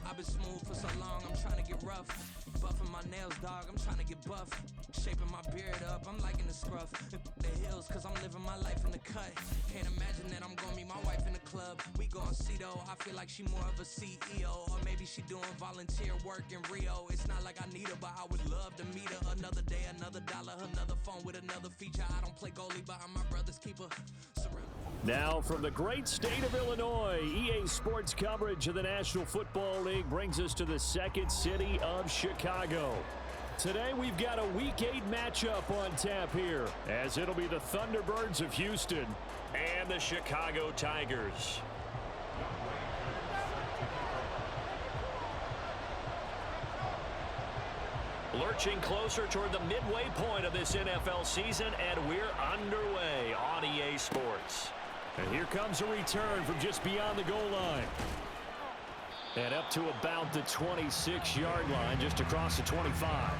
I've been smooth for so long, I'm trying to get rough. Buffing my nails, dog, I'm trying to get buff. Shaping my beard up, I'm liking the scruff. The hills, cause I'm living my life in the cut. Can't imagine that I'm gonna meet my wife in the club. We gon' see though, I feel like she more of a CEO. Or maybe she doing volunteer work in Rio. It's not like I need her, but I would love to meet her. Another day, another dollar, another phone with another feature. I don't play goalie, but I'm my brother's keeper. Now from the great state of Illinois, EA Sports coverage of the National Football League brings us to the second city of Chicago. Today we've got a Week 8 matchup on tap here, as it'll be the Thunderbirds of Houston and the Chicago Tigers. Lurching closer toward the midway point of this NFL season, and we're underway on EA Sports. And here comes a return from just beyond the goal line. And up to about the 26-yard line, just across the 25.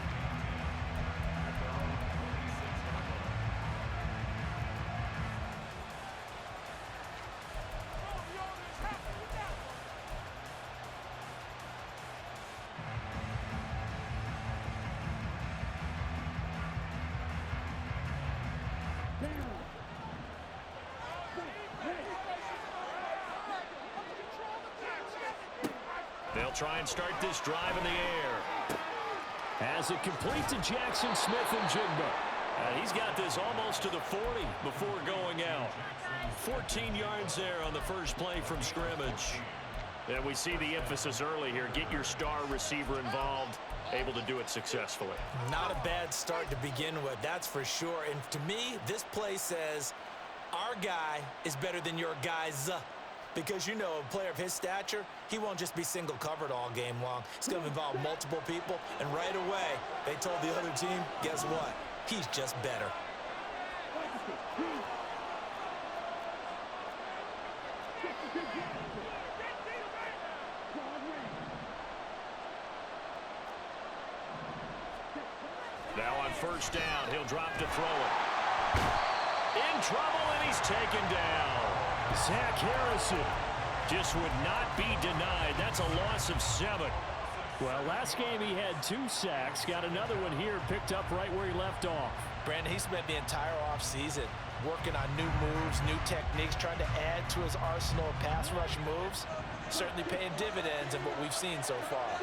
They'll try and start this drive in the air. As it complete to Jackson Smith-Njigba. He's got this almost to the 40 before going out. 14 yards there on the first play from scrimmage. And we see the emphasis early here. Get your star receiver involved. Able to do it successfully. Not a bad start to begin with, that's for sure. And to me, this play says, our guy is better than your guys. Because, you know, a player of his stature, he won't just be single covered all game long. It's going to involve multiple people. And right away, they told the other team, guess what? He's just better. Now on first down, he'll drop to throw it. In trouble, and he's taken down. Zach Harrison just would not be denied. That's a loss of 7. Well, last game he had 2 sacks. Got another one here, picked up right where he left off. Brandon, he spent the entire offseason working on new moves, new techniques, trying to add to his arsenal of pass rush moves. Certainly paying dividends in what we've seen so far.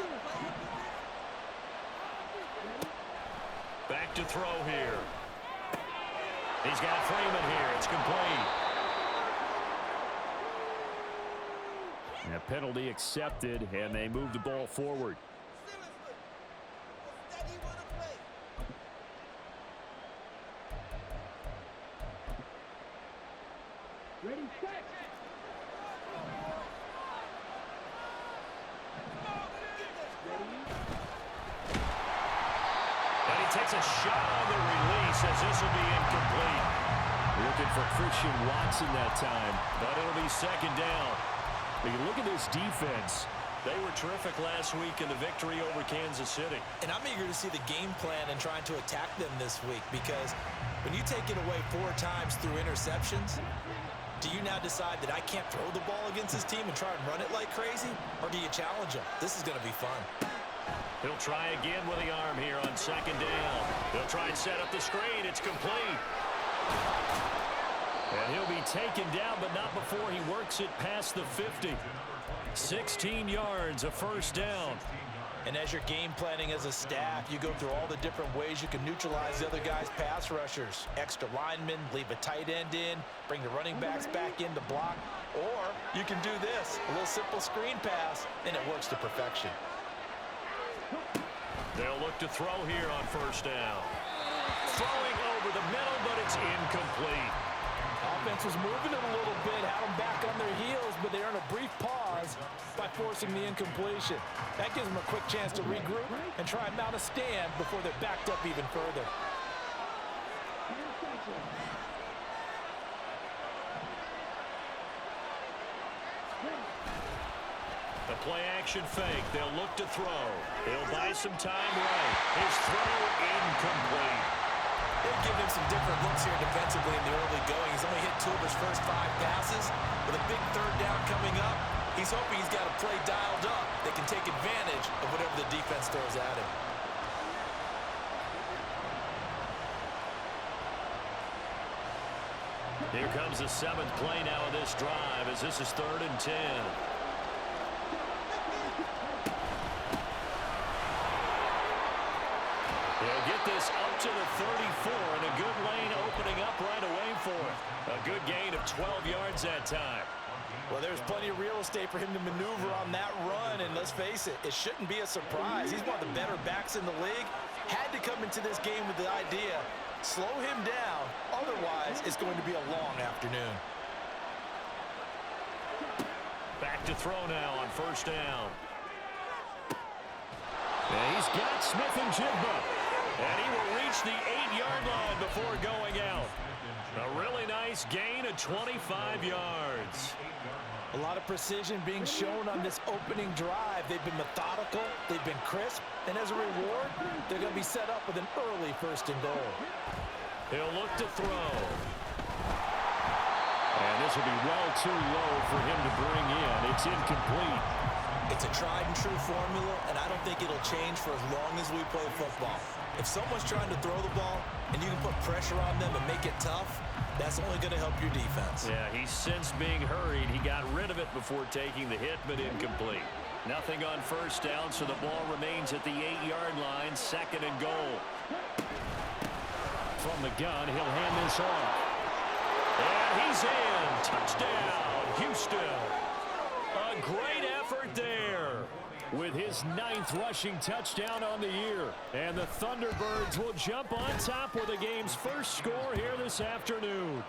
Back to throw here. He's got Freeman here. It's complete. And a penalty accepted, and they move the ball forward. Ready, set. And he takes a shot on the release as this will be incomplete. Looking for Christian Watson that time, but it'll be second down. But you look at this defense. They were terrific last week in the victory over Kansas City. And I'm eager to see the game plan and trying to attack them this week, because when you take it away 4 times through interceptions, do you now decide that I can't throw the ball against this team and try and run it like crazy? Or do you challenge them? This is going to be fun. He'll try again with the arm here on second down. He'll try and set up the screen. It's complete. And he'll be taken down, but not before he works it past the 50. 16 yards, a first down. And as you're game planning as a staff, you go through all the different ways you can neutralize the other guy's pass rushers. Extra linemen, leave a tight end in, bring the running backs back in to block. Or you can do this, a little simple screen pass, and it works to perfection. They'll look to throw here on first down. Throwing over the middle, but it's incomplete. Offense was moving it a little bit, had them back on their heels, but they earned a brief pause by forcing the incompletion. That gives them a quick chance to regroup and try and mount a stand before they're backed up even further. The play action fake. They'll look to throw. He'll buy some time right. His throw incomplete. They've given him some different looks here defensively in the early going. He's only hit 2 of his first 5 passes. With a big third down coming up, He's hoping he's got a play dialed up that can take advantage of whatever the defense throws at him. Here comes the 7th play now of this drive as this is 3rd and 10. He'll get this up to the 34, and a good lane opening up right away for him. A good gain of 12 yards that time. Well, there's plenty of real estate for him to maneuver on that run, and let's face it, it shouldn't be a surprise. He's one of the better backs in the league. Had to come into this game with the idea, slow him down, otherwise it's going to be a long afternoon. Back to throw now on 1st down. And he's got Smith and Jigba. And he will reach the 8-yard line before going out. A really nice gain of 25 yards. A lot of precision being shown on this opening drive. They've been methodical, they've been crisp, and as a reward, they're going to be set up with an early 1st and goal. He'll look to throw. And this will be well too low for him to bring in. It's incomplete. It's a tried and true formula, and I don't think it'll change for as long as we play football. If someone's trying to throw the ball and you can put pressure on them and make it tough, that's only going to help your defense. Yeah, he's since being hurried. He got rid of it before taking the hit, but incomplete. Nothing on 1st down, so the ball remains at the 8-yard line, 2nd and goal. From the gun, he'll hand this off. And he's in. Touchdown, Houston. A great effort there with his 9th rushing touchdown on the year. And the Thunderbirds will jump on top with the game's first score here this afternoon.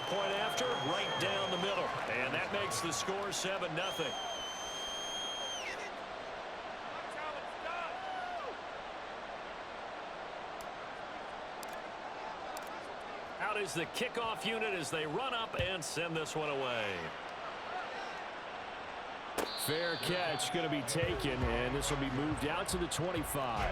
Point after, right down the middle. And that makes the score 7-0. Out is the kickoff unit as they run up and send this one away. Fair catch going to be taken, and this will be moved out to the 25.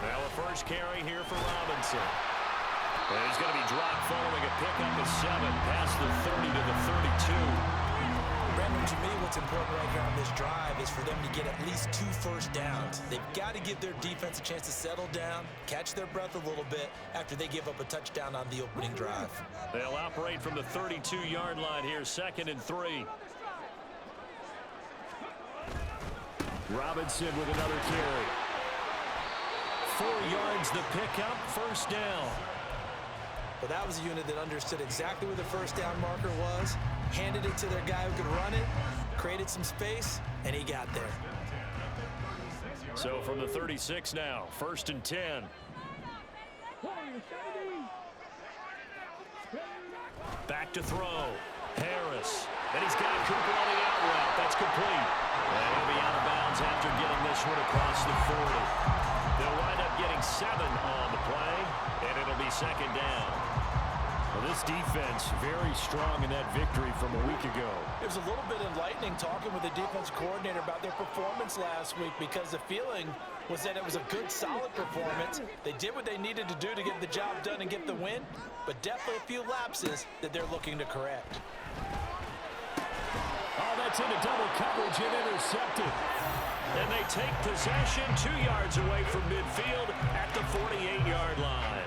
Well, the first carry here for Robinson. And he's going to be dropped following a pickup of 7 past the 30 to the 32. Brandon, to me, what's important right here on this drive is for them to get at least 2 first downs. They've got to give their defense a chance to settle down, catch their breath a little bit after they give up a touchdown on the opening drive. They'll operate from the 32-yard line here, 2nd and 3. Robinson with another carry. 4 yards the pickup, 1st down. Well, that was a unit that understood exactly where the first down marker was, handed it to their guy who could run it, created some space, and he got there. So from the 36 now, 1st and 10. Back to throw. Harris. And he's got Cooper on the out route. That's complete. And he'll be out of bounds after getting this one across the 40. They'll wind up getting 7 on the play, and it'll be 2nd down. Well, this defense very strong in that victory from a week ago. It was a little bit enlightening talking with the defense coordinator about their performance last week, because the feeling was that it was a good, solid performance. They did what they needed to do to get the job done and get the win, but definitely a few lapses that they're looking to correct. Oh, that's into double coverage and intercepted. And they take possession 2 yards away from midfield at the 48-yard line.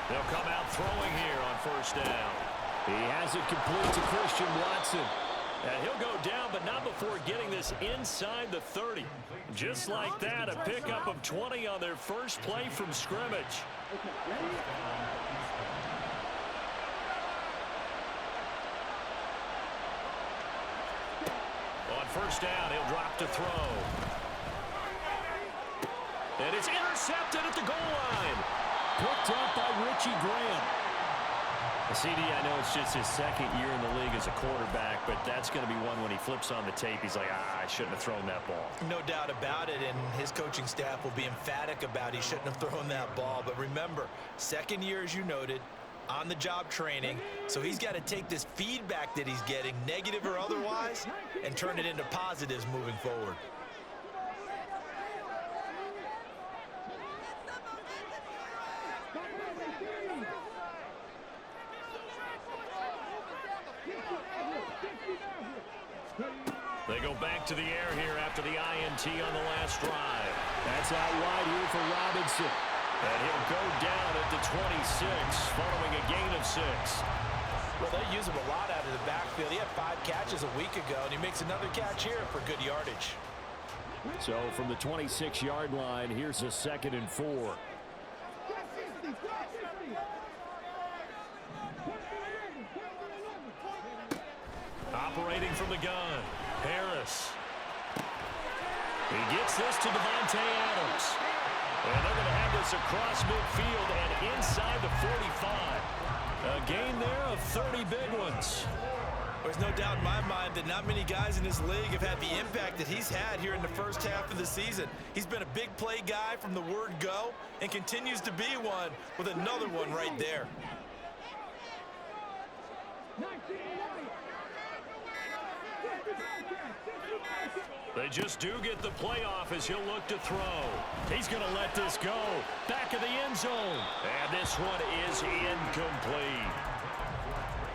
They'll come out throwing here on 1st down. He has it complete to Christian Watson. And he'll go down, but not before getting this inside the 30. Just like that, a pickup of 20 on their first play from scrimmage. first down, he'll drop to throw. And it's intercepted at the goal line. Picked up by Richie Graham. CD, I know it's just his second year in the league as a quarterback, but that's going to be one when he flips on the tape, he's like, I shouldn't have thrown that ball. No doubt about it, and his coaching staff will be emphatic about he shouldn't have thrown that ball. But remember, second year, as you noted, on-the-job training, so he's got to take this feedback that he's getting, negative or otherwise, and turn it into positives moving forward. They go back to the air here after the INT on the last drive. That's out wide here for Robinson. And he'll go down at the 26 following a gain of 6. Well, they use him a lot out of the backfield. He had 5 catches a week ago, and he makes another catch here for good yardage. So from the 26-yard line, here's a 2nd and 4. Operating from the gun, Harris. He gets this to Devontae Adams. And they're going to have this across midfield and inside the 45. A gain there of 30 big ones. There's no doubt in my mind that not many guys in this league have had the impact that he's had here in the first half of the season. He's been a big play guy from the word go and continues to be one with another one right there. They just do get the playoff as he'll look to throw. He's going to let this go. Back of the end zone. And this one is incomplete.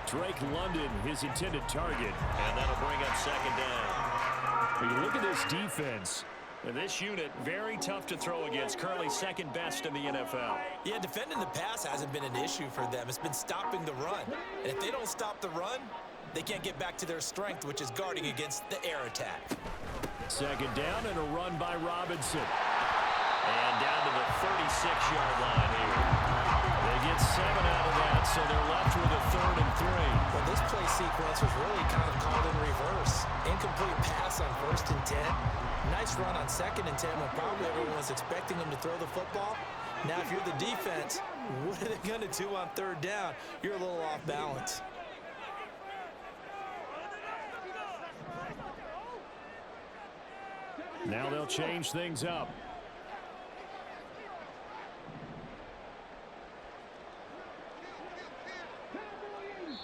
Drake London, his intended target. And that'll bring up 2nd down. When you look at this defense, this unit, very tough to throw against. Currently 2nd best in the NFL. Yeah, defending the pass hasn't been an issue for them. It's been stopping the run. And if they don't stop the run, they can't get back to their strength, which is guarding against the air attack. 2nd down and a run by Robinson. And down to the 36-yard line here. They get 7 out of that, so they're left with a 3rd and 3. Well, this play sequence was really kind of called in reverse. Incomplete pass on 1st and 10. Nice run on 2nd and 10 when probably everyone was expecting them to throw the football. Now, if you're the defense, what are they going to do on 3rd down? You're a little off balance. Now they'll change things up.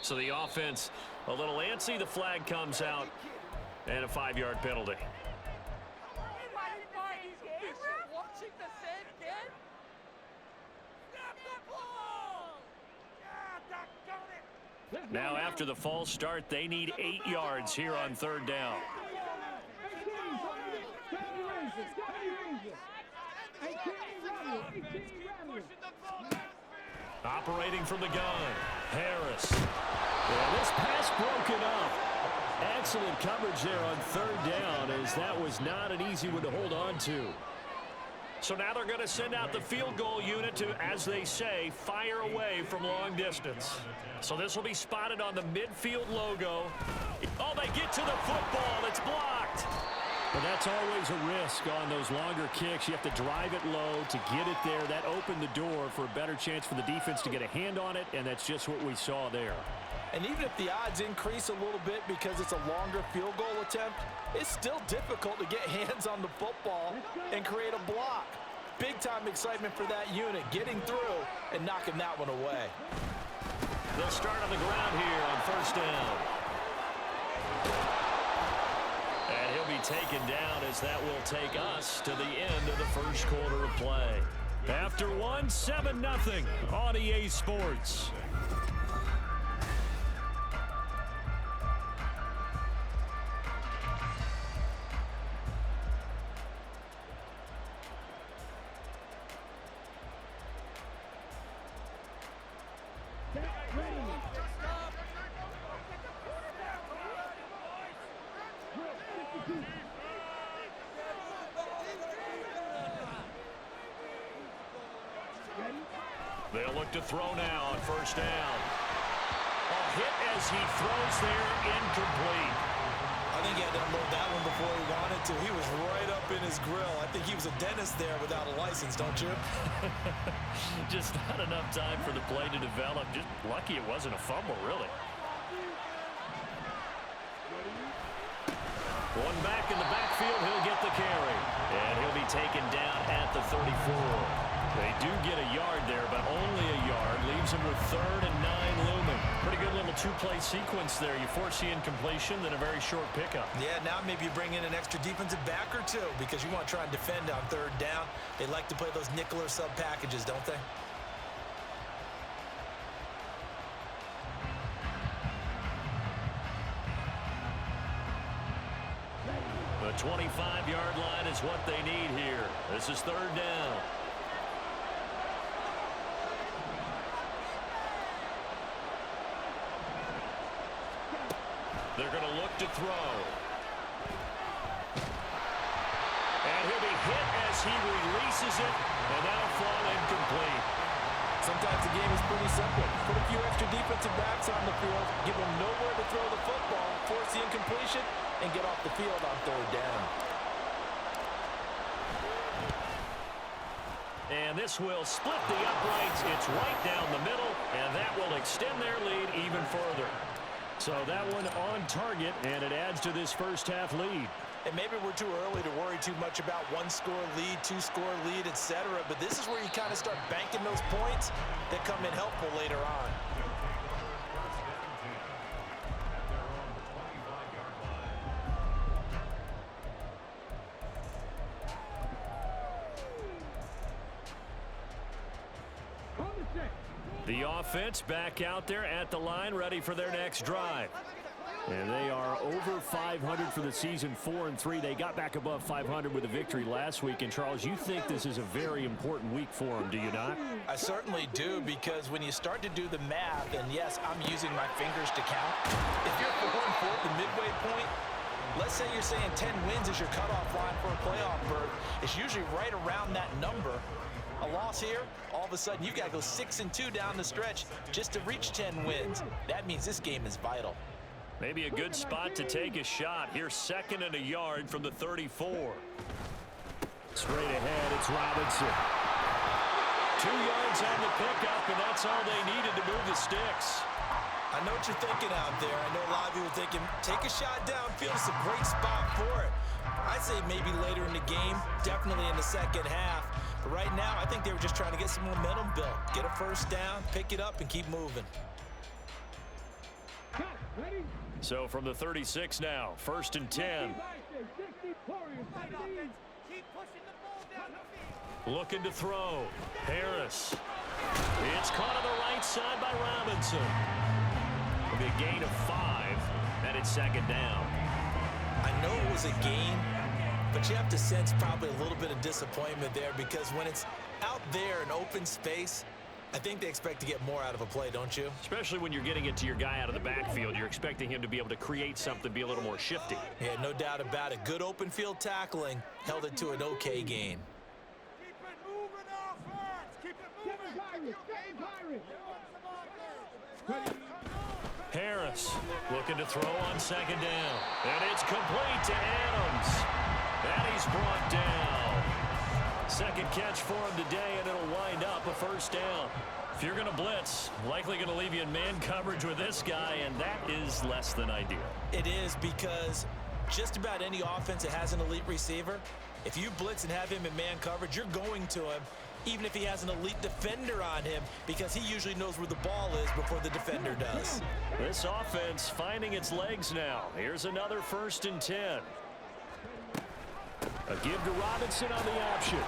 So the offense a little antsy. The flag comes out and a 5-yard penalty. Now after the false start, they need 8 yards here on 3rd down. Operating from the gun, Harris. And this pass broken up. Excellent coverage there on 3rd down, as that was not an easy one to hold on to. So now they're going to send out the field goal unit to, as they say, fire away from long distance. So this will be spotted on the midfield logo. Oh, they get to the football. It's blocked. But that's always a risk on those longer kicks. You have to drive it low to get it there. That opened the door for a better chance for the defense to get a hand on it, and that's just what we saw there. And even if the odds increase a little bit because it's a longer field goal attempt, it's still difficult to get hands on the football and create a block. Big-time excitement for that unit, getting through and knocking that one away. They'll start on the ground here on 1st down. And he'll be taken down as that will take us to the end of the first quarter of play. After one, 7-0 on EA Sports. They'll look to throw now on 1st down. A hit as he throws there, incomplete. I think he had to unload that one before he wanted to. He was right up in his grill. I think he was a dentist there without a license, don't you? Just not enough time for the play to develop. Just lucky it wasn't a fumble, really. One back in the backfield, he'll get the carry. And he'll be taken down at the 34. They do get a yard there, but only a yard. Leaves him with 3rd and 9 looming. Pretty good little two-play sequence there. You force the incompletion, then a very short pickup. Yeah, now maybe you bring in an extra defensive back or two because you want to try and defend on 3rd down. They like to play those nickel or sub packages, don't they? The 25-yard line is what they need here. This is 3rd down. They're going to look to throw. And he'll be hit as he releases it, and that'll fall incomplete. Sometimes the game is pretty simple. Put a few extra defensive backs on the field, give them nowhere to throw the football, force the incompletion, and get off the field on 3rd down. And this will split the uprights. It's right down the middle, and that will extend their lead even further. So that one on target, and it adds to this first half lead. And maybe we're too early to worry too much about 1-score lead, 2-score lead, etc. But this is where you kind of start banking those points that come in helpful later on. The offense back out there at the line, ready for their next drive. And they are over 500 for the season, 4-3. They got back above 500 with a victory last week. And, Charles, you think this is a very important week for them, do you not? I certainly do, because when you start to do the math, and yes, I'm using my fingers to count. If you're 4-4 at the midway point, let's say you're saying 10 wins is your cutoff line for a playoff berth. It's usually right around that number. A loss here, all of a sudden you've got to go 6-2 down the stretch just to reach 10 wins. That means this game is vital. Maybe a good spot to take a shot. Here's 2nd and a yard from the 34. Straight ahead, it's Robinson. 2 yards on the pickup, and that's all they needed to move the sticks. I know what you're thinking out there. I know a lot of you are thinking, take a shot downfield. It's a great spot for it. I'd say maybe later in the game, definitely in the second half. But right now, I think they were just trying to get some momentum built. Get a 1st down, pick it up, and keep moving. So from the 36 now, 1st and 10. Looking to throw. Harris. It's caught on the right side by Robinson. It'll be a gain of 5, and it's 2nd down. I know it was a gain, but you have to sense probably a little bit of disappointment there, because when it's out there in open space, I think they expect to get more out of a play, don't you? Especially when you're getting it to your guy out of the backfield. You're expecting him to be able to create something, be a little more shifty. Yeah, no doubt about it. Good open field tackling held it to an okay gain. Keep it moving, offense. Keep it moving. Harris looking to throw on 2nd down. And it's complete to Adams. And he's brought down. 2nd catch for him today, and it'll wind up a 1st down. If you're going to blitz, likely going to leave you in man coverage with this guy, and that is less than ideal. It is, because just about any offense that has an elite receiver, if you blitz and have him in man coverage, you're going to him, even if he has an elite defender on him, because he usually knows where the ball is before the defender does. This offense finding its legs now. Here's another 1st and 10. A give to Robinson on the option.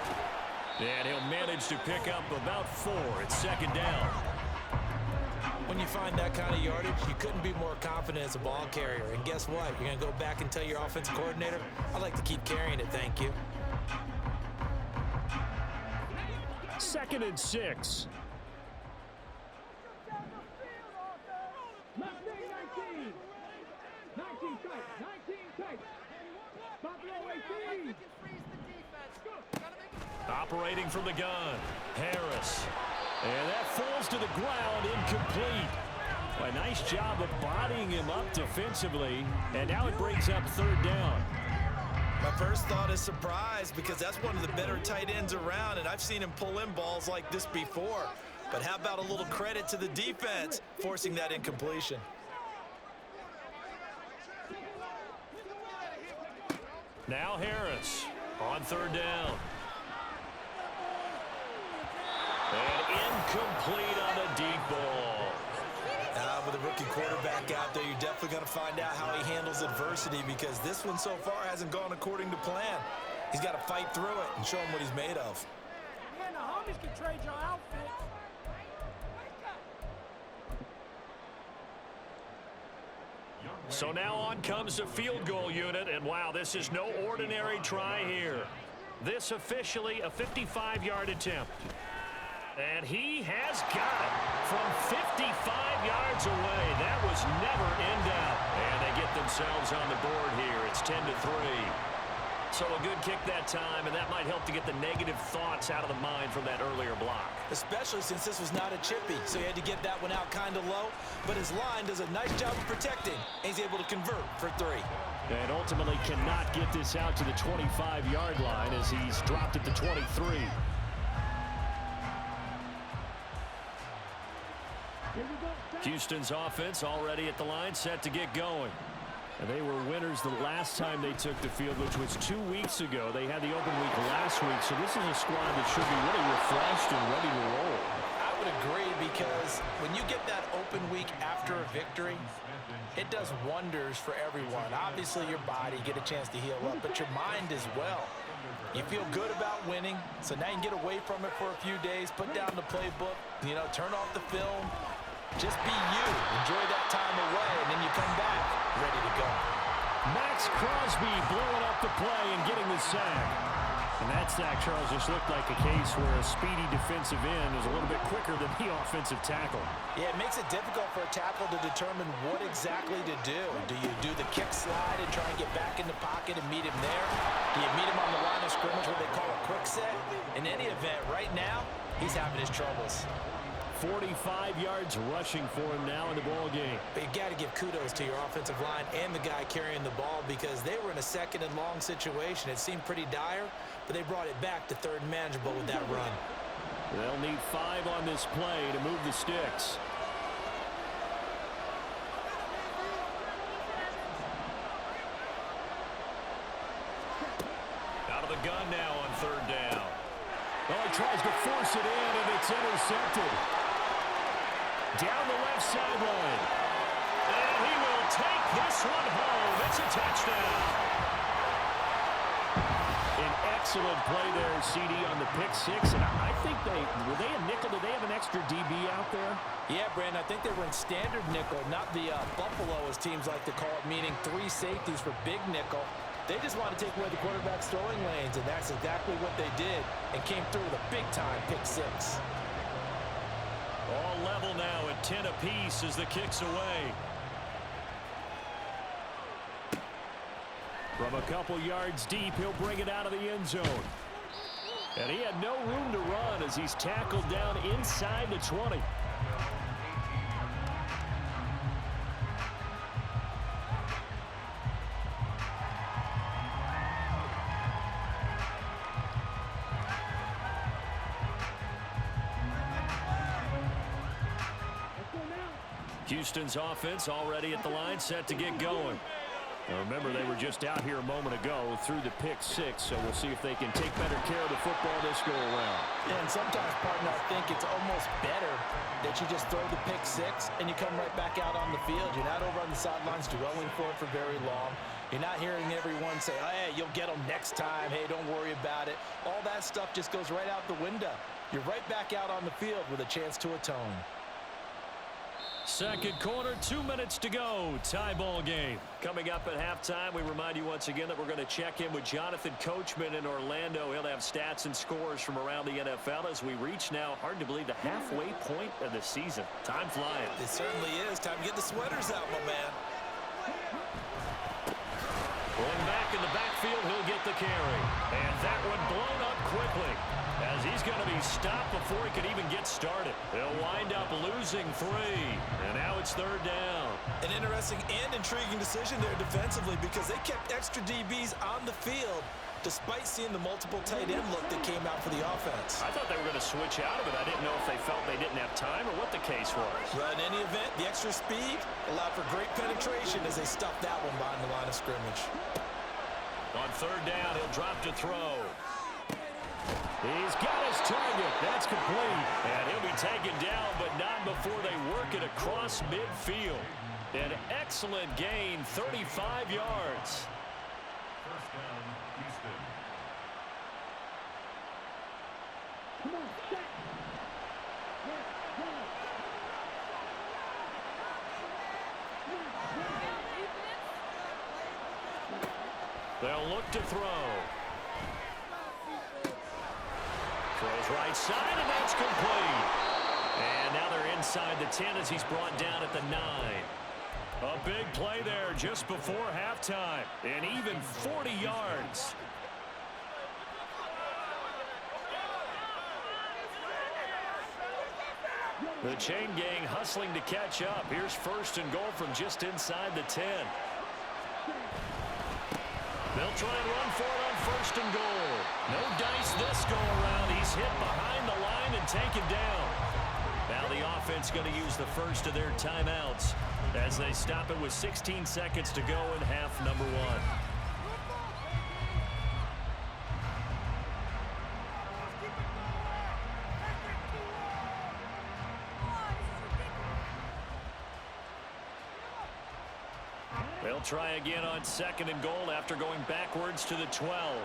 And he'll manage to pick up about 4. It's 2nd down. When you find that kind of yardage, you couldn't be more confident as a ball carrier. And guess what? You're going to go back and tell your offensive coordinator, I'd like to keep carrying it, thank you. 2nd and 6. 19 tight. Buffalo 18. Operating from the gun. Harris. And that falls to the ground, incomplete. A nice job of bodying him up defensively, and now it brings up third down. My first thought is surprise because that's one of the better tight ends around, and I've seen him pull in balls like this before. But how about a little credit to the defense forcing that incompletion? Now Harris on third down. And incomplete on a deep ball. With a rookie quarterback out there, you're definitely going to find out how he handles adversity because this one so far hasn't gone according to plan. He's got to fight through it and show him what he's made of. Man, the homies can trade your outfit. So now on comes the field goal unit, and wow, this is no ordinary try here. This officially a 55-yard attempt. And he has got it from 55 yards away. That was never in doubt. And they get themselves on the board here. It's 10-3. So a good kick that time, and that might help to get the negative thoughts out of the mind from that earlier block. Especially since this was not a chippy, so he had to get that one out kind of low. But his line does a nice job of protecting, and he's able to convert for 3. And ultimately cannot get this out to the 25-yard line as he's dropped it to 23. Houston's offense already at the line, set to get going. And they were winners the last time they took the field, which was 2 weeks ago. They had the open week last week, so this is a squad that should be really refreshed and ready to roll. I would agree because when you get that open week after a victory, it does wonders for everyone. Obviously, your body, get a chance to heal up, but your mind as well. You feel good about winning, so now you can get away from it for a few days, put down the playbook, turn off the film. Just be you. Enjoy that time away, and then you come back ready to go. Max Crosby blowing up the play and getting the sack. And that sack, Charles, just looked like a case where a speedy defensive end is a little bit quicker than the offensive tackle. Yeah, it makes it difficult for a tackle to determine what exactly to do. Do you do the kick slide and try and get back in the pocket and meet him there? Do you meet him on the line of scrimmage where they call a quick set? In any event, right now, he's having his troubles. 45 yards rushing for him now in the ball game. But you got to give kudos to your offensive line and the guy carrying the ball because they were in a second and long situation. It seemed pretty dire, but they brought it back to third and manageable with that run. They'll need 5 on this play to move the sticks. Out of the gun now on third down. Oh, he tries to force it in, and it's intercepted. Down the left sideline. And he will take this one home. It's a touchdown. An excellent play there, CD, on the pick 6. And I think were they a nickel? Did they have an extra DB out there? Yeah, Brandon, I think they were in standard nickel, not the Buffalo, as teams like to call it, meaning 3 safeties for big nickel. They just want to take away the quarterback's throwing lanes, and that's exactly what they did and came through with a big-time pick 6. All level now at 10 apiece as the kick's away. From a couple yards deep, he'll bring it out of the end zone. And he had no room to run as he's tackled down inside the 20. Houston's offense already at the line, set to get going. Now remember, they were just out here a moment ago through the pick 6, so we'll see if they can take better care of the football this go-around. Yeah, and sometimes, partner, I think it's almost better that you just throw the pick 6 and you come right back out on the field. You're not over on the sidelines dwelling for it for very long. You're not hearing everyone say, oh, hey, you'll get them next time. Hey, don't worry about it. All that stuff just goes right out the window. You're right back out on the field with a chance to atone. Second quarter, 2 minutes to go. Tie ball game. Coming up at halftime, we remind you once again that we're going to check in with Jonathan Coachman in Orlando. He'll have stats and scores from around the NFL as we reach now, hard to believe, the halfway point of the season. Time flying. It certainly is. Time to get the sweaters out, my man. Going back in the backfield, he'll get the carry. And that one blown up quickly, as he's going to be stopped before he can even get started. They'll wind up losing 3, and now it's 3rd down. An interesting and intriguing decision there defensively, because they kept extra DBs on the field despite seeing the multiple tight end look that came out for the offense. I thought they were going to switch out of it. I didn't know if they felt they didn't have time or what the case was. Well, in any event, the extra speed allowed for great penetration as they stuffed that one behind the line of scrimmage. On 3rd down, he'll drop to throw. He's got his target. That's complete. And he'll be taken down, but not before they work it across midfield. An excellent gain, 35 yards. First down, Houston. They'll look to throw. Throws right side, and that's complete. And now they're inside the 10 as he's brought down at the 9. A big play there just before halftime, and even 40 yards. The chain gang hustling to catch up. Here's 1st and goal from just inside the 10. They'll try and run for it on 1st and goal. No dice this go around. He's hit behind the line and taken down. Now the offense going to use the first of their timeouts as they stop it with 16 seconds to go in half number 1. They'll try again on 2nd and goal after going backwards to the 12.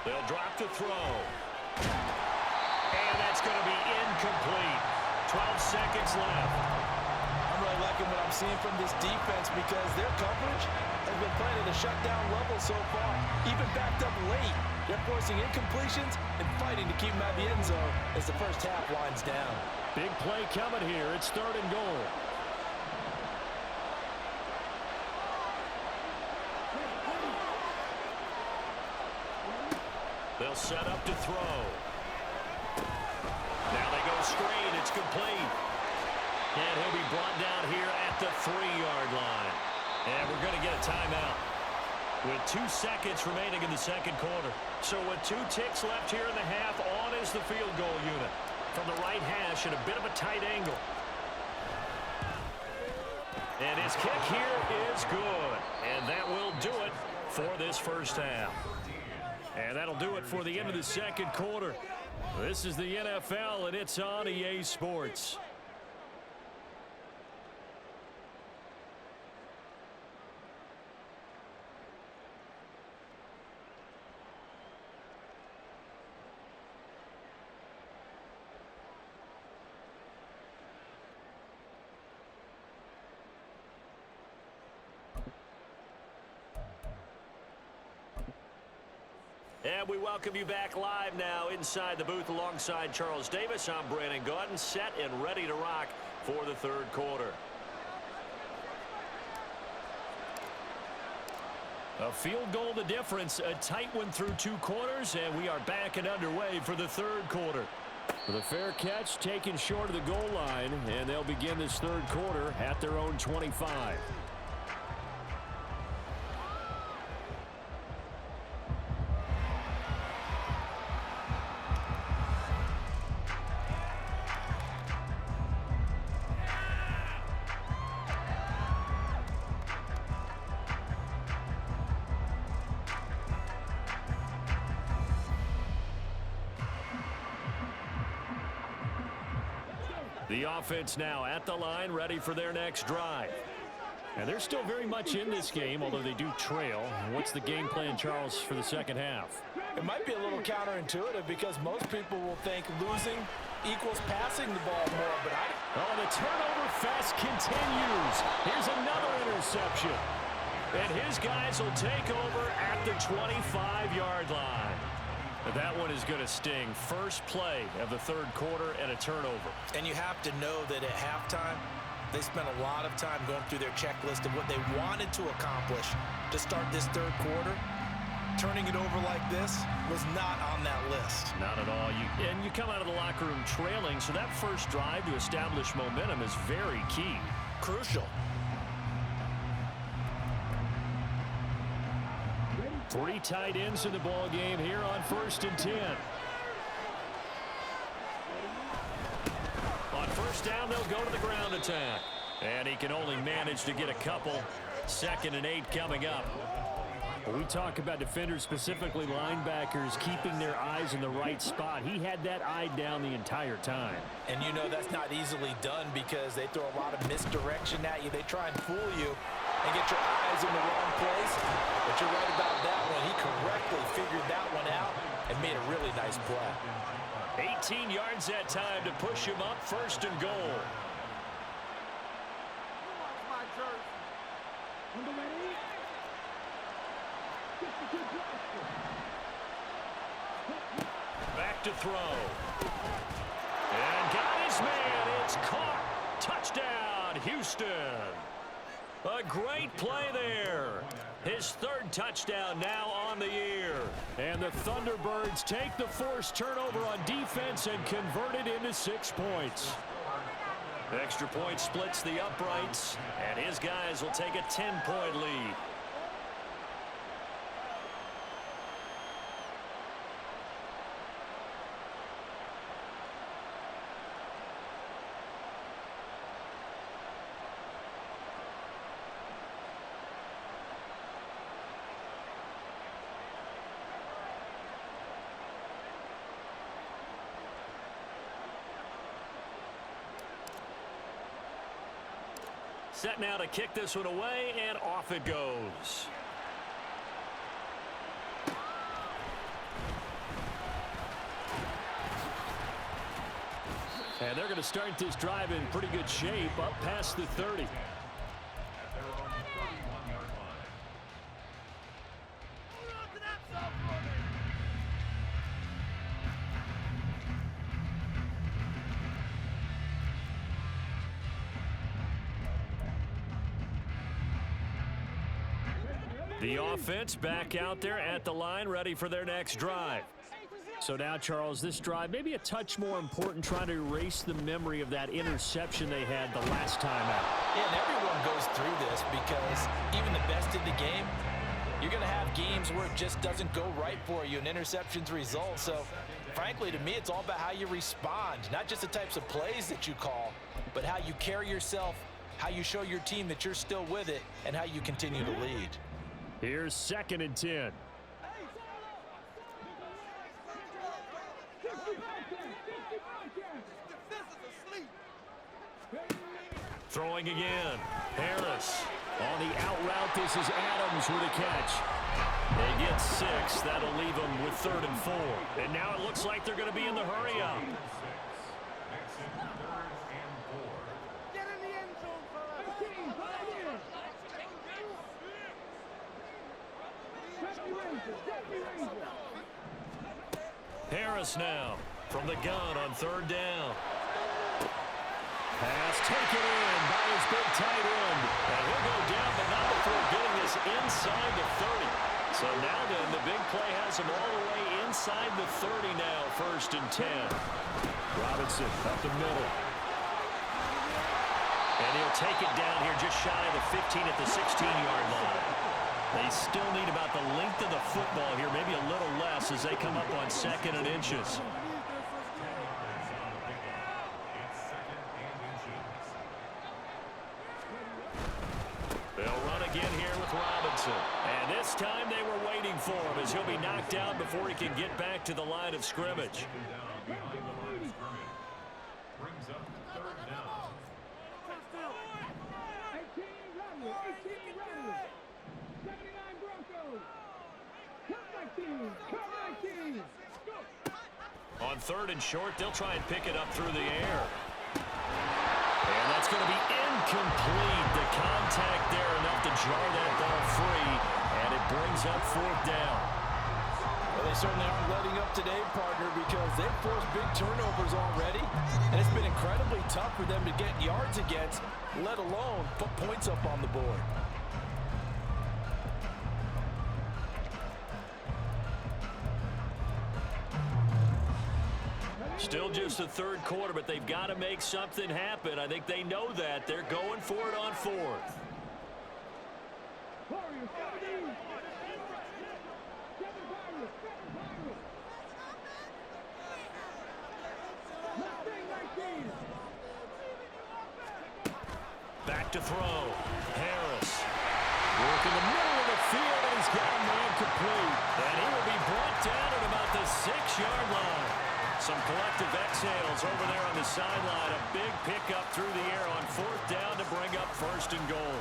They'll drop to throw. And that's going to be incomplete. 12 seconds left. I'm really liking what I'm seeing from this defense, because their coverage has been playing at a shutdown level so far. Even backed up late, they're forcing incompletions and fighting to keep them out of the end zone as the first half winds down. Big play coming here. It's 3rd and goal. They'll set up to throw. Now they go screen. It's complete. And he'll be brought down here at the 3-yard line. And we're going to get a timeout with 2 seconds remaining in the 2nd quarter. So with 2 ticks left here in the half, on is the field goal unit from the right hash at a bit of a tight angle. And his kick here is good. And that will do it for this first half. And that'll do it for the end of the 2nd quarter. This is the NFL, and it's on EA Sports. And we welcome you back live now inside the booth alongside Charles Davis. I'm Brandon Gaudin, set and ready to rock for the 3rd quarter. A field goal the difference, a tight one through 2 quarters, and we are back and underway for the 3rd quarter. The fair catch taken short of the goal line, and they'll begin this 3rd quarter at their own 25. The offense now at the line, ready for their next drive. And they're still very much in this game, although they do trail. What's the game plan, Charles, for the 2nd half? It might be a little counterintuitive, because most people will think losing equals passing the ball more, but Oh, the turnover fest continues. Here's another interception. And his guys will take over at the 25-yard line. That one is going to sting. First play of the third quarter and a turnover. And you have to know that at halftime, they spent a lot of time going through their checklist of what they wanted to accomplish to start this third quarter. Turning it over like this was not on that list. Not at all. And you come out of the locker room trailing, so that first drive to establish momentum is very key. Crucial. 3 tight ends in the ball game here on 1st and 10. On first down, they'll go to the ground attack. And he can only manage to get a couple. 2nd and 8 coming up. When we talk about defenders, specifically linebackers, keeping their eyes in the right spot. He had that eye down the entire time. And you know that's not easily done because they throw a lot of misdirection at you. They try and fool you and get your eyes in the wrong place. But you're right about that one. He correctly figured that one out and made a really nice play. 18 yards that time to push him up 1st and goal. Back to throw. And got his man. It's caught. Touchdown, Houston. A great play there. His 3rd touchdown now on the year. And the Thunderbirds take the forced turnover on defense and convert it into 6 points. Extra point splits the uprights, and his guys will take a 10-point lead. Set now to kick this one away, and off it goes. And they're going to start this drive in pretty good shape, up past the 30. The offense back out there at the line, ready for their next drive. So now, Charles, this drive maybe a touch more important, trying to erase the memory of that interception they had the last time out. Yeah, and everyone goes through this because even the best in the game, you're going to have games where it just doesn't go right for you and interceptions result. So, frankly, to me, it's all about how you respond, not just the types of plays that you call, but how you carry yourself, how you show your team that you're still with it, and how you continue to lead. Here's 2nd and 10. Throwing again. Harris on the out route. This is Adams with a catch. They get 6. That'll leave them with 3rd and 4. And now it looks like they're going to be in the hurry up. Harris now from the gun on 3rd down. Pass taken in by his big tight end. And he'll go down, but not before getting this inside the 30. So now then, the big play has him all the way inside the 30 now, 1st and 10. Robinson up the middle. And he'll take it down here just shy of the 15 at the 16-yard line. They still need about the length of the football here, maybe a little less as they come up on 2nd and inches. They'll run again here with Robinson. And this time they were waiting for him as he'll be knocked down before he can get back to the line of scrimmage. Brings up 3rd down. On 3rd and short, they'll try and pick it up through the air. And that's going to be incomplete. The contact there enough to jar that ball free, and it brings up 4th down. Well, they certainly aren't letting up today, partner, because they've forced big turnovers already, and it's been incredibly tough for them to get yards against, let alone put points up on the board. Still just the third quarter, but they've got to make something happen. I think they know that. They're going for it on fourth. Back to throw. Harris. Work in the middle of the field, and he's got a man complete. And he will be brought down at about the 6-yard line. Some collective exhales over there on the sideline. A big pickup through the air on fourth down to bring up first and goal.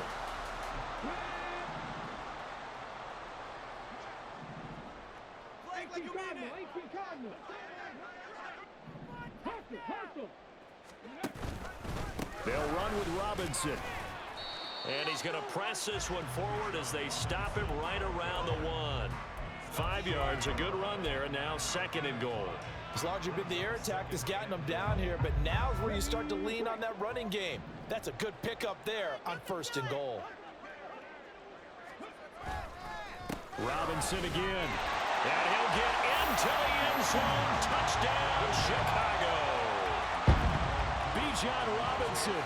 They'll run with Robinson. And he's going to press this one forward as they stop him right around the 1. 5 yards, a good run there, and now second and goal. It's largely been the air attack that's gotten them down here, but now's where you start to lean on that running game. That's a good pickup there on first and goal. Robinson again. And he'll get into the end zone. Touchdown, Chicago. Bijan Robinson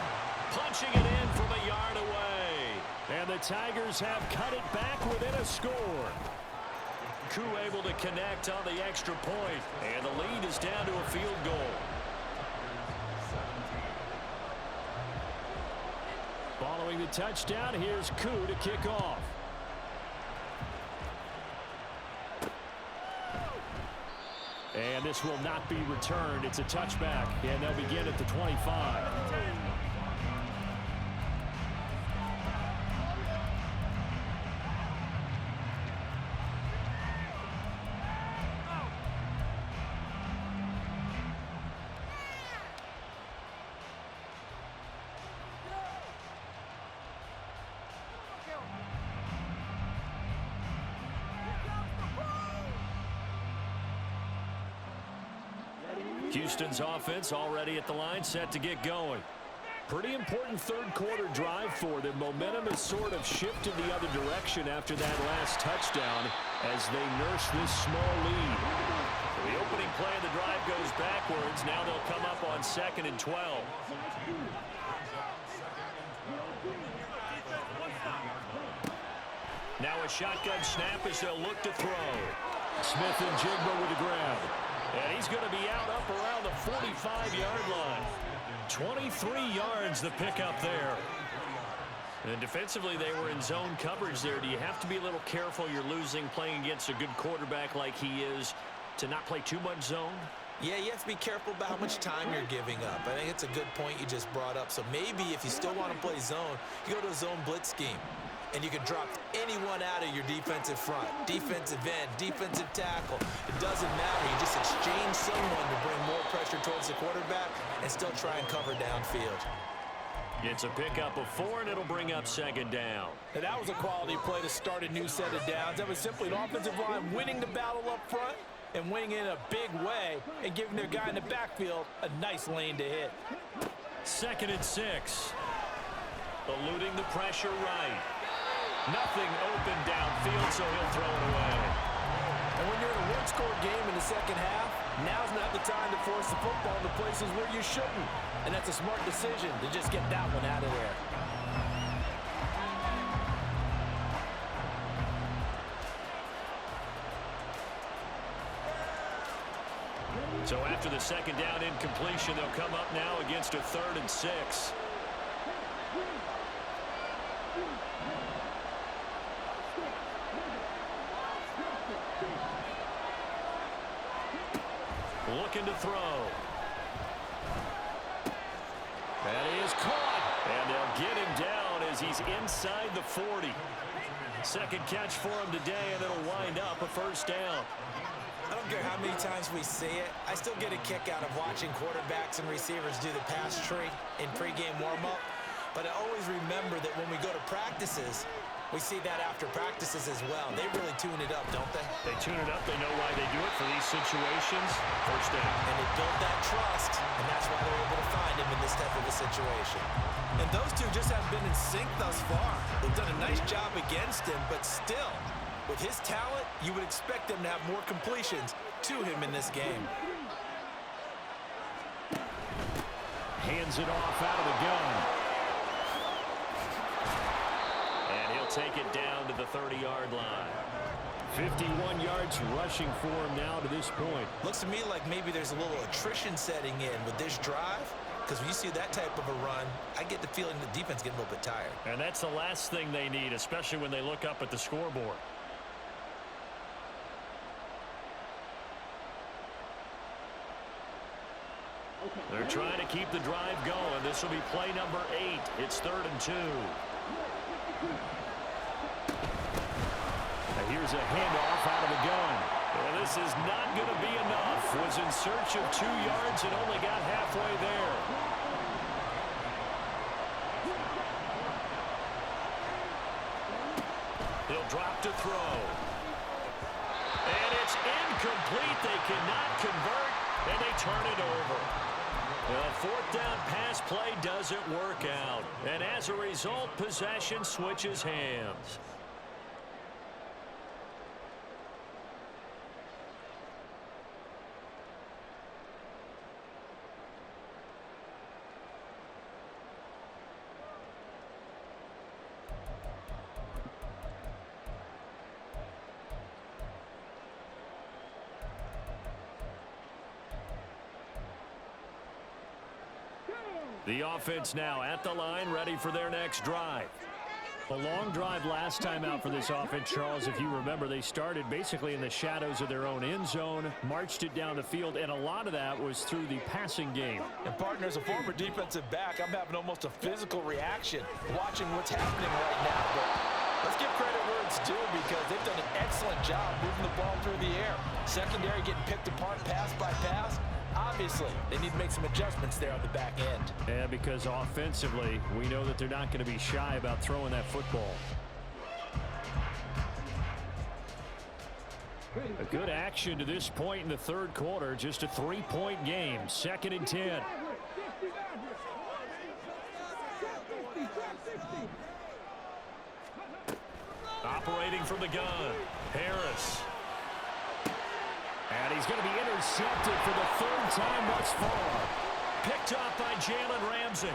punching it in from a yard away. And the Tigers have cut it back within a score. Koo able to connect on the extra point, and the lead is down to a field goal. Following the touchdown, here's Koo to kick off. And this will not be returned. It's a touchback, and they'll begin at the 25. Houston's offense already at the line, set to get going. Pretty important third quarter drive for them. Momentum has sort of shifted the other direction after that last touchdown as they nurse this small lead. The opening play of the drive goes backwards. Now they'll come up on 2nd and 12. Now a shotgun snap as they'll look to throw. Smith and Jigba with the grab. And he's going to be out up around the 45-yard line. 23 yards the pickup there. And defensively, they were in zone coverage there. Do you have to be a little careful? You're losing playing against a good quarterback like he is to not play too much zone? Yeah, you have to be careful about how much time you're giving up. I think it's a good point you just brought up. So maybe if you still want to play zone, you go to a zone blitz scheme. And you can drop anyone out of your defensive front. Defensive end, defensive tackle. It doesn't matter. You just exchange someone to bring more pressure towards the quarterback and still try and cover downfield. It's a pickup of 4, and it'll bring up 2nd down. And that was a quality play to start a new set of downs. That was simply an offensive line winning the battle up front and winning in a big way and giving their guy in the backfield a nice lane to hit. 2nd and 6. Eluding the pressure right. Nothing open downfield, so he'll throw it away. And when you're in a one-score game in the second half, now's not the time to force the football to places where you shouldn't. And that's a smart decision to just get that one out of there. So after the 2nd down incompletion, they'll come up now against a 3rd and 6. Looking to throw. That is caught. And they'll get him down as he's inside the 40. Second catch for him today, and it'll wind up a 1st down. I don't care how many times we see it. I still get a kick out of watching quarterbacks and receivers do the pass tree in pregame warm-up. But I always remember that when we go to practices, We see that after practices as well. They really tune it up, don't they? They tune it up. They know why they do it for these situations. First down. And they build that trust, and that's why they're able to find him in this type of a situation. And those two just haven't been in sync thus far. They've done a nice job against him, but still, with his talent, you would expect them to have more completions to him in this game. Hands it off out of the gun. And he'll take it down to the 30-yard line. 51 yards rushing for him now to this point. Looks to me like maybe there's a little attrition setting in with this drive, because when you see that type of a run, I get the feeling the defense getting a little bit tired. And that's the last thing they need, especially when they look up at the scoreboard. They're trying to keep the drive going. This will be play number 8. It's 3rd and 2. Now here's a handoff out of the gun. And this is not going to be enough. Was in search of 2 yards and only got halfway there. He'll drop to throw. And it's incomplete. They cannot convert, and they turn it over. The 4th down pass play doesn't work out. And as a result, possession switches hands. The offense now at the line, ready for their next drive. A long drive last time out for this offense, Charles. If you remember, they started basically in the shadows of their own end zone, marched it down the field, and a lot of that was through the passing game. And partner, as a former defensive back, I'm having almost a physical reaction watching what's happening right now. But let's give credit where it's due, because they've done an excellent job moving the ball through the air. Secondary getting picked apart pass by pass. Obviously, they need to make some adjustments there on the back end. Yeah, because offensively, we know that they're not going to be shy about throwing that football. A good action to this point in the 3rd quarter. Just a 3-point game. 2nd and 10. Operating from the gun, Harris. And he's going to be intercepted for the 3rd time thus far. Picked up by Jalen Ramsey.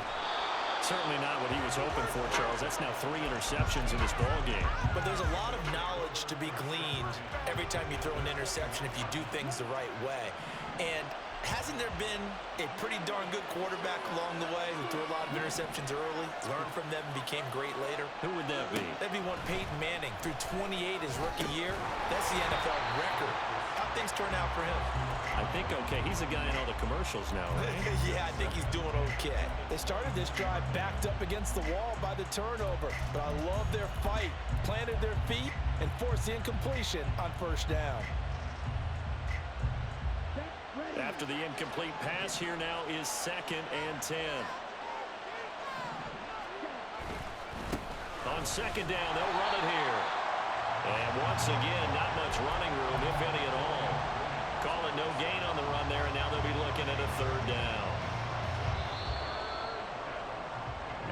Certainly not what he was hoping for, Charles. That's now 3 interceptions in this ball game. But there's a lot of knowledge to be gleaned every time you throw an interception if you do things the right way. And hasn't there been a pretty darn good quarterback along the way who threw a lot of interceptions early, learned from them, and became great later? Who would that be? That'd be one Peyton Manning. Threw 28 his rookie year. That's the NFL record. How'd things turn out for him? I think okay. He's the guy in all the commercials now, right? Yeah, I think he's doing okay. They started this drive backed up against the wall by the turnover, but I love their fight. Planted their feet and forced the incompletion on 1st down. After the incomplete pass, here now is 2nd and 10. On 2nd down, they'll run it here. And once again, not much running room, if any at all. Call it no gain on the run there, and now they'll be looking at a 3rd down.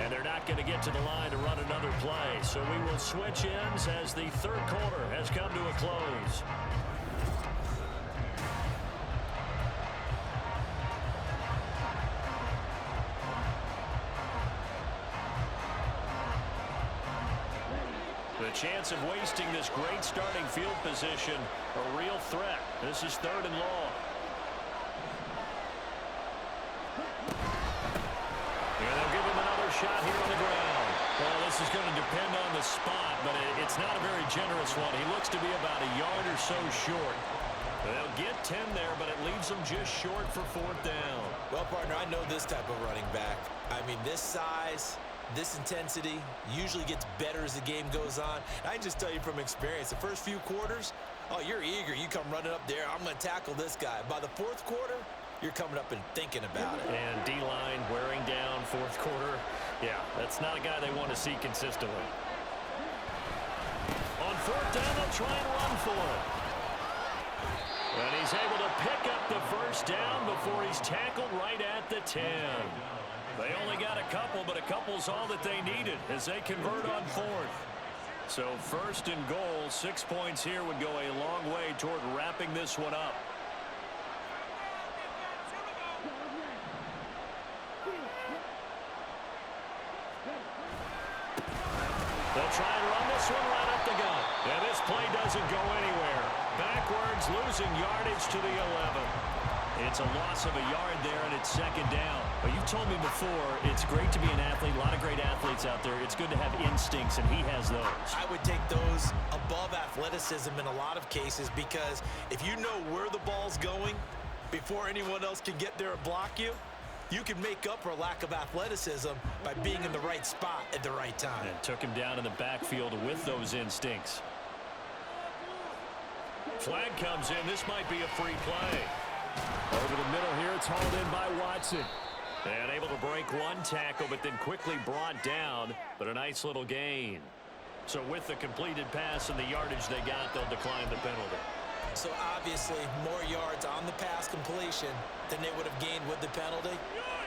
And they're not going to get to the line to run another play. So we will switch ends as the 3rd quarter has come to a close. The chance of wasting this great starting field position, a real threat. This is 3rd and long. And they'll give him another shot here on the ground. Well, this is going to depend on the spot, but it's not a very generous one. He looks to be about a yard or so short. They'll get 10 there, but it leaves them just short for 4th down. Well, partner, I know this type of running back. I mean, this size, this intensity usually gets better as the game goes on. I can just tell you from experience, the first few quarters, oh, you're eager. You come running up there, I'm going to tackle this guy. By the 4th quarter, you're coming up and thinking about it. And D-line wearing down 4th quarter. Yeah, that's not a guy they want to see consistently. and they'll try and run for it. And he's able to pick up the first down before he's tackled right at the 10. They only got a couple, but a couple's all that they needed as they convert on fourth. So first and goal, 6 points here would go a long way toward wrapping this one up. They'll try and run this one right up the gut. And this play doesn't go anywhere. Backwards, losing yardage to the 11. It's a loss of a yard there, and it's second down. But you've told me before, it's great to be an athlete. A lot of great athletes out there. It's good to have instincts, and he has those. I would take those above athleticism in a lot of cases, because if you know where the ball's going before anyone else can get there and block you, you can make up for a lack of athleticism by being in the right spot at the right time. And took him down in the backfield with those instincts. Flag comes in. This might be a free play. Over the middle here, it's hauled in by Watson. And able to break one tackle, but then quickly brought down. But a nice little gain. So with the completed pass and the yardage they got, they'll decline the penalty. So obviously, more yards on the pass completion than they would have gained with the penalty.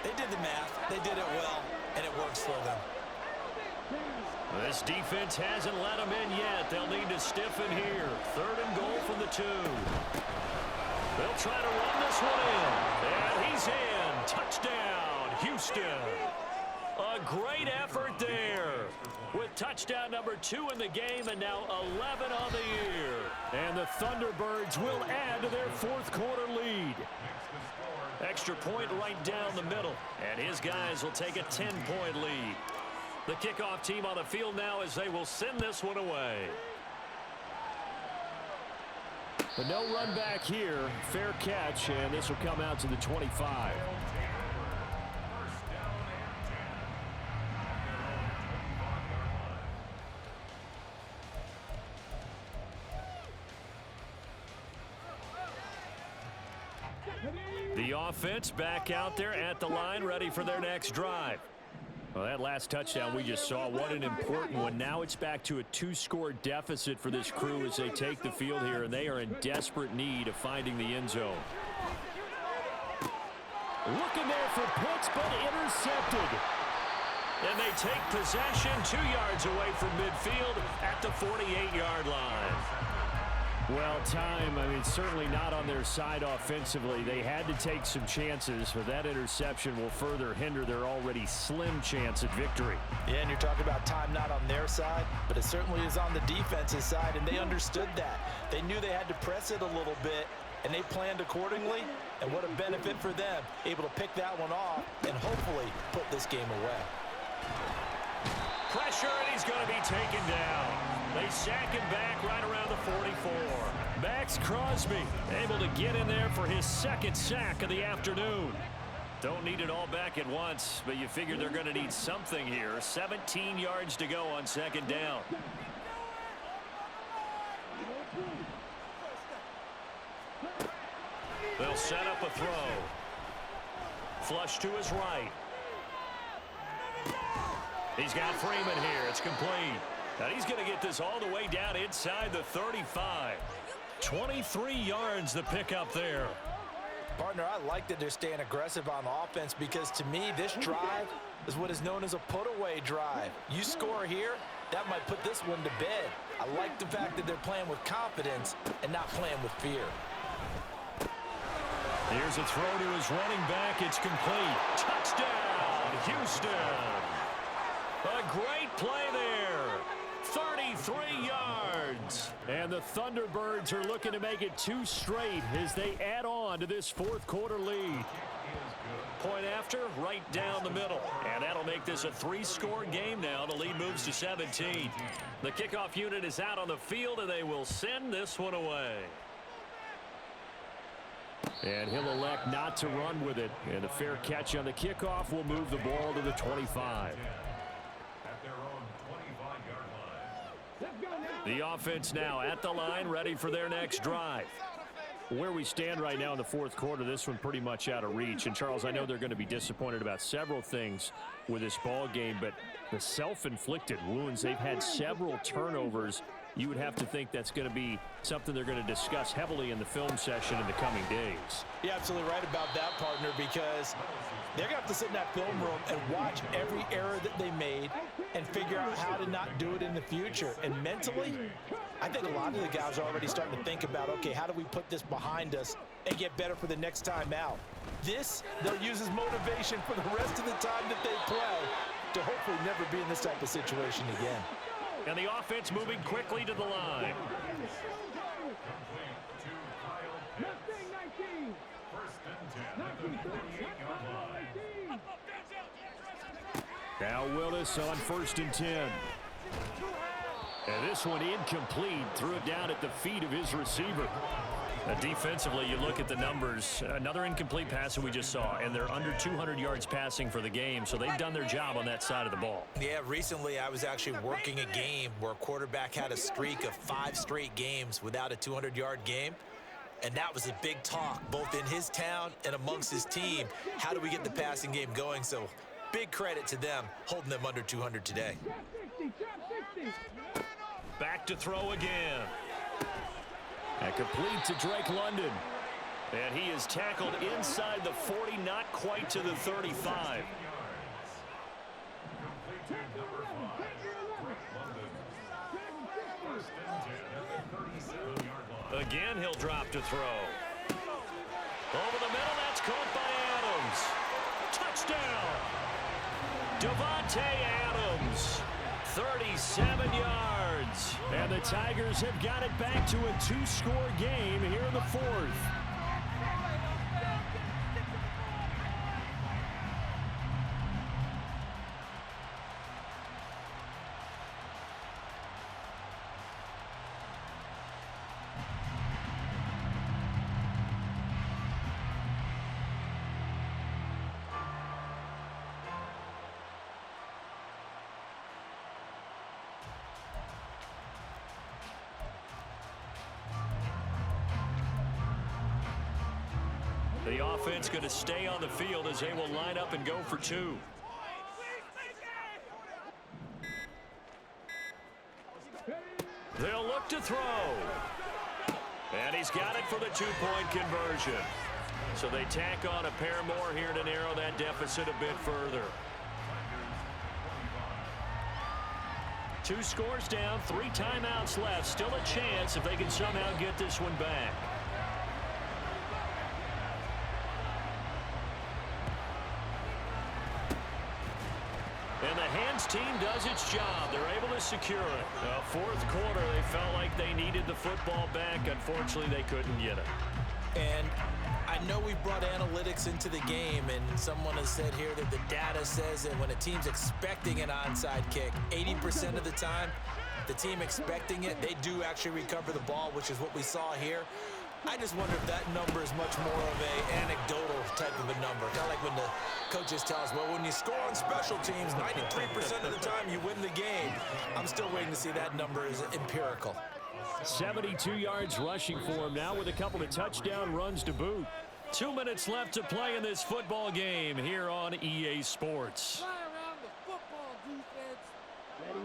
They did the math. They did it well, and it works for them. This defense hasn't let them in yet. They'll need to stiffen here. Third and goal from the 2. They'll try to run this one in. And he's in. Touchdown, Houston. A great effort there. With touchdown number 2 in the game and now 11 on the year. And the Thunderbirds will add to their fourth quarter lead. Extra point right down the middle. And his guys will take a 10-point lead. The kickoff team on the field now as they will send this one away. But no run back here. Fair catch, and this will come out to the 25. The offense back out there at the line, ready for their next drive. Well, that last touchdown we just saw, what an important one. Now it's back to a 2-score deficit for this crew as they take the field here, and they are in desperate need of finding the end zone. Looking there for Pitts, but intercepted. And they take possession 2 yards away from midfield at the 48-yard line. Well, time, certainly not on their side offensively. They had to take some chances, but that interception will further hinder their already slim chance at victory. Yeah, and you're talking about time not on their side, but it certainly is on the defense's side, and they understood that. They knew they had to press it a little bit, and they planned accordingly, and what a benefit for them, able to pick that one off and hopefully put this game away. Pressure, and he's going to be taken down. They sack him back right around the 44. Max Crosby able to get in there for his second sack of the afternoon. Don't need it all back at once, but you figure they're going to need something here. 17 yards to go on second down. They'll set up a throw. Flush to his right. He's got Freeman here. It's complete. And he's going to get this all the way down inside the 35. 23 yards the pickup there. Partner, I like that they're staying aggressive on offense because to me, this drive is what is known as a put-away drive. You score here, that might put this one to bed. I like the fact that they're playing with confidence and not playing with fear. Here's a throw to his running back. It's complete. Touchdown, Houston. A great play there. 33 yards. And the Thunderbirds are looking to make it 2 straight as they add on to this fourth quarter lead. Point after, right down the middle. And that'll make this a 3-score game now. The lead moves to 17. The kickoff unit is out on the field, and they will send this one away. And he'll elect not to run with it. And a fair catch on the kickoff will move the ball to the 25. The offense now at the line, ready for their next drive. Where we stand right now in the fourth quarter, this one pretty much out of reach. And, Charles, I know they're going to be disappointed about several things with this ball game, but the self-inflicted wounds, they've had several turnovers you would have to think that's going to be something they're going to discuss heavily in the film session in the coming days. You're absolutely right about that, partner, because they're going to have to sit in that film room and watch every error that they made and figure out how to not do it in the future. And mentally, I think a lot of the guys are already starting to think about, okay, how do we put this behind us and get better for the next time out? This, they'll use as motivation for the rest of the time that they play to hopefully never be in this type of situation again. And the offense moving quickly to the line. Now Willis on 1st and 10. And this one incomplete. Threw it down at the feet of his receiver. Defensively, you look at the numbers. Another incomplete pass that we just saw, and they're under 200 yards passing for the game, so they've done their job on that side of the ball. Yeah, recently I was actually working a game where a quarterback had a streak of 5 straight games without a 200-yard game, and that was a big talk, both in his town and amongst his team. How do we get the passing game going? So big credit to them holding them under 200 today. Back to throw again. And complete to Drake London. And he is tackled inside the 40, not quite to the 35. Again, he'll drop to throw. Over the middle, that's caught by Adams. Touchdown! Devontae Adams. 37 yards. And the Tigers have got it back to a 2-score game here in the 4th. The offense going to stay on the field as they will line up and go for 2. They'll look to throw. And he's got it for the 2-point conversion. So they tack on a pair more here to narrow that deficit a bit further. 2 scores down, 3 timeouts left. Still a chance if they can somehow get this one back. And the hands team does its job. They're able to secure it. 4th quarter, they felt like they needed the football back. Unfortunately, they couldn't get it. And I know we've brought analytics into the game, and someone has said here that the data says that when a team's expecting an onside kick, 80% of the time, the team expecting it, they do actually recover the ball, which is what we saw here. I just wonder if that number is much more of a anecdotal type of a number. Kind of like when the coaches tell us, well, when you score on special teams, 93% of the time you win the game. I'm still waiting to see that number is empirical. 72 yards rushing for him now with a couple of touchdown runs to boot. 2 minutes left to play in this football game here on EA Sports.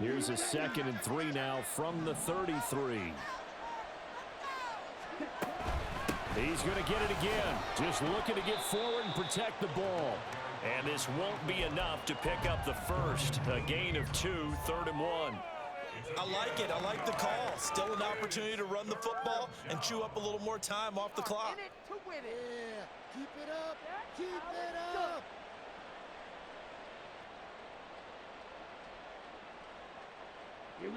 Here's a 2nd and 3 now from the 33. He's going to get it again. Just looking to get forward and protect the ball. And this won't be enough to pick up the first. A gain of 2, 3rd and 1. I like it. I like the call. Still an opportunity to run the football and chew up a little more time off the clock. Yeah, keep it up. Keep it up.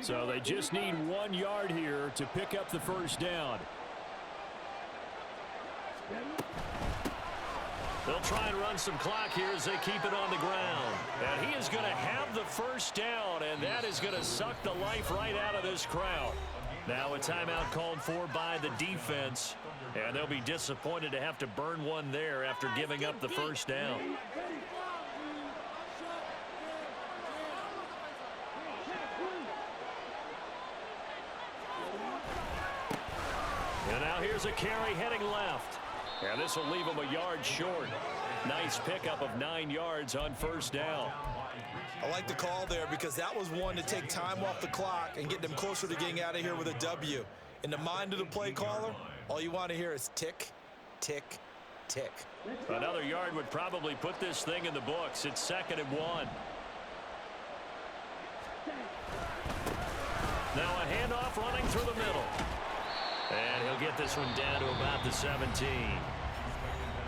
So they just need 1 yard here to pick up the first down. They'll try and run some clock here as they keep it on the ground. And he is going to have the first down, and that is going to suck the life right out of this crowd. Now a timeout called for by the defense, and they'll be disappointed to have to burn one there after giving up the first down. And now here's a carry heading left. And this will leave him a yard short. Nice pickup of 9 yards on first down. I like the call there because that was one to take time off the clock and get them closer to getting out of here with a W. In the mind of the play caller, all you want to hear is tick, tick, tick. Another yard would probably put this thing in the books. It's 2nd and 1. Now a handoff running through the middle. And he'll get this one down to about the 17.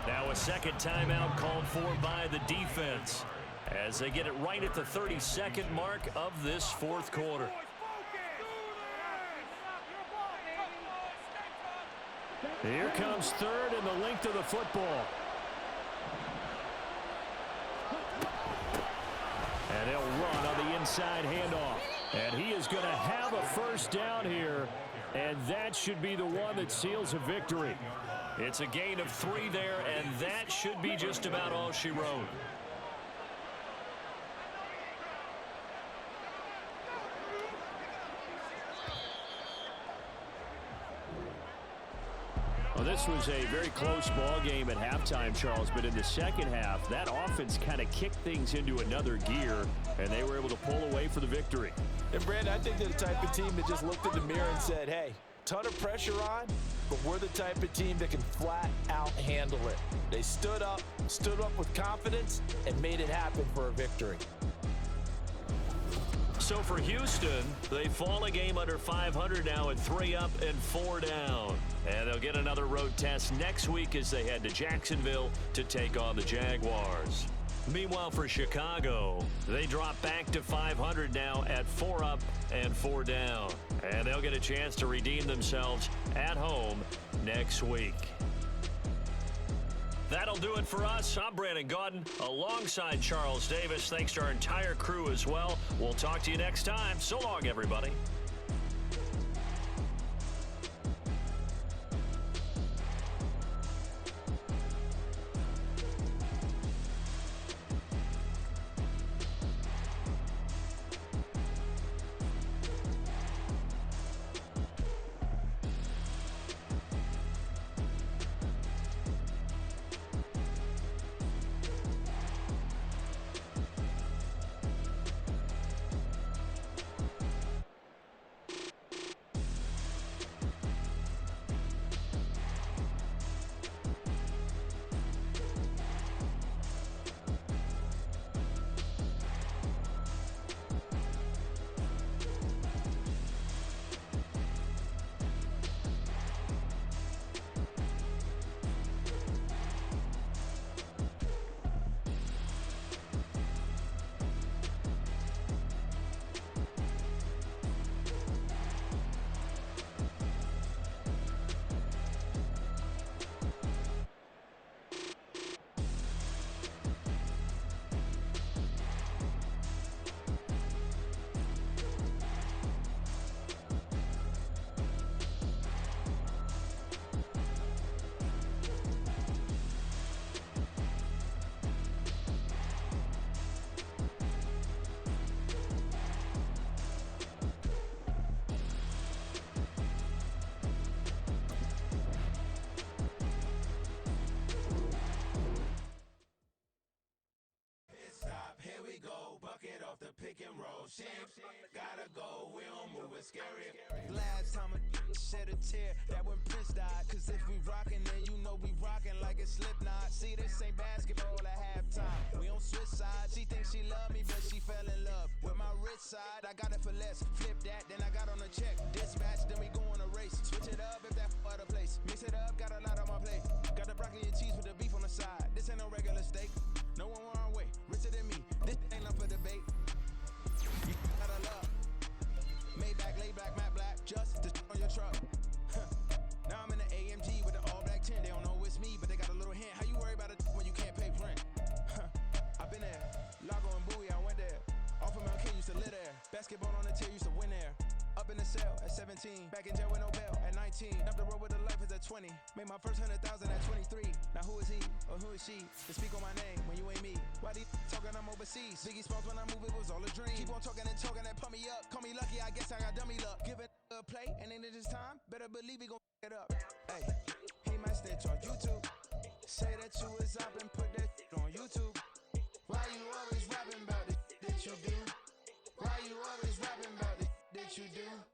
Now a second timeout called for by the defense as they get it right at the 32nd mark of this fourth quarter. Here comes third and the length of the football. And he'll run on the inside handoff. And he is going to have a first down here. And that should be the one that seals a victory. It's a gain of 3 there, and that should be just about all she wrote. Well, this was a very close ball game at halftime, Charles, but in the second half, that offense kind of kicked things into another gear, and they were able to pull away for the victory. And, Brandon, I think they're the type of team that just looked in the mirror and said, hey, ton of pressure on, but we're the type of team that can flat out handle it. They stood up with confidence, and made it happen for a victory. So for Houston, they fall a game under 500 now at 3 up and 4 down. And they'll get another road test next week as they head to Jacksonville to take on the Jaguars. Meanwhile, for Chicago, they drop back to 500 now at 4 up and 4 down. And they'll get a chance to redeem themselves at home next week. That'll do it for us. I'm Brandon Gaudin alongside Charles Davis. Thanks to our entire crew as well. We'll talk to you next time. So long, everybody. Gotta go, we don't move it scary. Last time a shed a tear, that when Prince died. Cause if we rockin', then you know we rockin' like a Slipknot. See, this ain't basketball at halftime. We don't switch sides. She thinks she love me, but she fell in love with my rich side. I got it for less. Flip that, then I got on a check. Dispatch, then we go on a race. Switch it up if that other place. Mix it up, got a lot on my plate. Got the broccoli and cheese with the beef on the side. This ain't no regular steak. No one wrong way, richer than me. This ain't up for debate. You gotta love. Maybach, laid back, matte black, just on your truck. Now I'm in the AMG with the all black tint. They don't know it's me, but they got a little hint. How you worry about it when you can't pay rent? I've been there. Lago and Bowie, I went there. Off of Mount King, used to live there. Basketball on the tier, used to win there. Up in the cell at 17. Back in jail with no bail at 19. Up the road with the life is at 20. Made my first 100,000 at 23. Now who is he or who is she to speak on my name when you ain't me? Why these talking I'm overseas? Biggie Smalls when I move it was all a dream. Keep on talking and pump me up. Call me lucky, I guess I got dummy luck. Give it a play and then it is time. Better believe he gon' it up. Hey, he might snitch on YouTube. what you do.